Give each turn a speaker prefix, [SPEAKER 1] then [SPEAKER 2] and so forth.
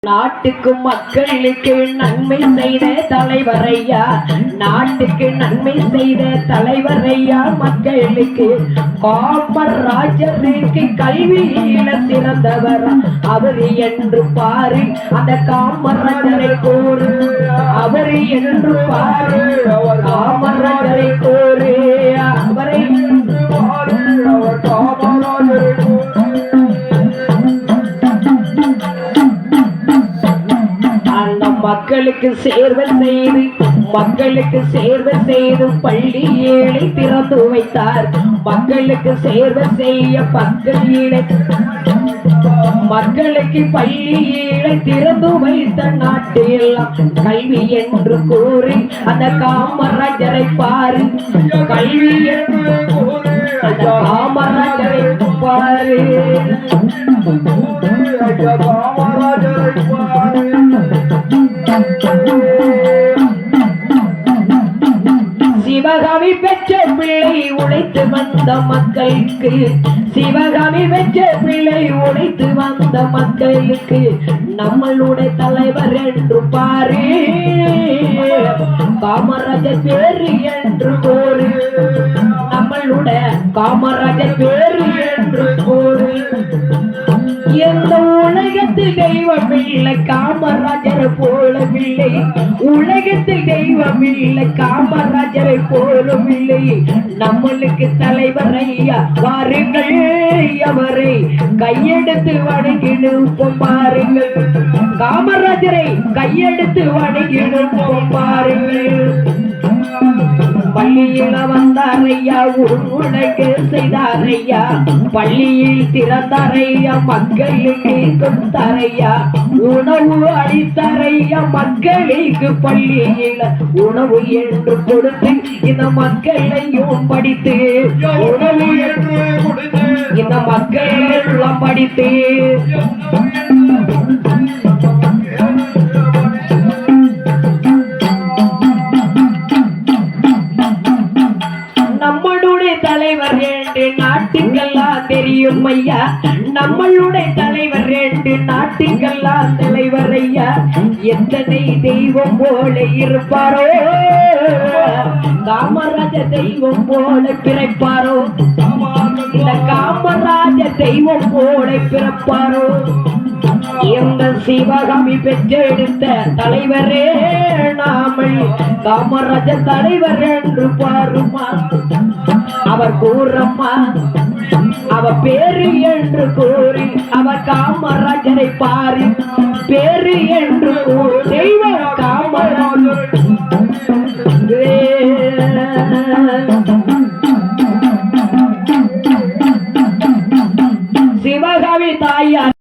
[SPEAKER 1] நாட்டுக்கு மக்களுக்கு நன்மை செய்த தலைவரையா, நாட்டுக்கு நன்மை செய்த தலைவரையா, மக்களுக்கு காமராஜருக்கு கல்வியில சிறந்தவர் அவர் என்று பாரு, அந்த காமராஜரை கூறு, அவர் என்று பாரு, காமராஜரை கூறு, அவரை அவர் காமராஜரை மக்களுக்கு சேர்வை செய்து, மக்களுக்கு சேர்வை செய்து பள்ளி ஏழை திறந்து வைத்தார். மக்களுக்கு சேர்வை செய்ய பள்ளியிலே, மக்களுக்கு பள்ளி ஏழை திறந்து வைத்த நாட்டெல்லாம் கல்வி என்று கூறி அந்த காமராஜரை பாரு, கல்வி என்று கூறி அந்த காமராஜரை பாரு, காமராஜரை பாரு. சிவகாமி பெற்ற பிள்ளை உழைத்து வந்த மக்களுக்கு, சிவகாமி பெற்ற பிள்ளை உழைத்து வந்த மக்களுக்கு நம்மளுடைய தலைவர் என்று பாரு, காமராஜர் பேரு என்று கூறு, நம்மளுடைய காமராஜர் பேரு என்று கூறு. எந்த உலகத்தில் தெய்வம் இல்லை காமராஜரை போலவில்லை, உலகத்தில் தெய்வம் இல்லை காமராஜரை போலவில்லை. நம்மளுக்கு தலைவர் ஐயா பாருங்கள், அவரை கையெடுத்து வணங்கிடுப்போம் பாருங்கள், காமராஜரை கையெடுத்து வணங்கிடுப்போம் பாருங்கள். பள்ளியில வந்தாரையா, உனக்கு செய்தாரையா, பள்ளியில் திறந்தாரையா, மக்களுக்கு கொடுத்தாரையா, உணவு அளித்தாரையா, மக்களுக்கு பள்ளியில உணவு என்று கொடுத்து இந்த மக்களையும் படித்து, உணவு என்று கொடுத்து இந்த மக்கள் படித்து தலைவர் என்று நாட்டுக்கெல்லாம் தெரியும் ஐயா, நம்மளுடைய தலைவர் என்று நாட்டுக்கெல்லாம் தலைவர் ஐயா. எத்தனை தெய்வம் போல இருப்பாரோ, காமராஜ தெய்வம் போல பிறப்பாரோ, இந்த காமராஜ தெய்வம் போல பிறப்பாரோ. எங்கள் சிவகாமி பெற்றெடுத்த தலைவரே நாமை காமராஜ தலைவர் என்று பாருமா, அவர் கூறம்மா, அவர் பேரு என்று கூறி அவர் காமராஜரை பாரு, பேரு என்று தெய்வம் காமராஜர். சிவகாமி தாயார்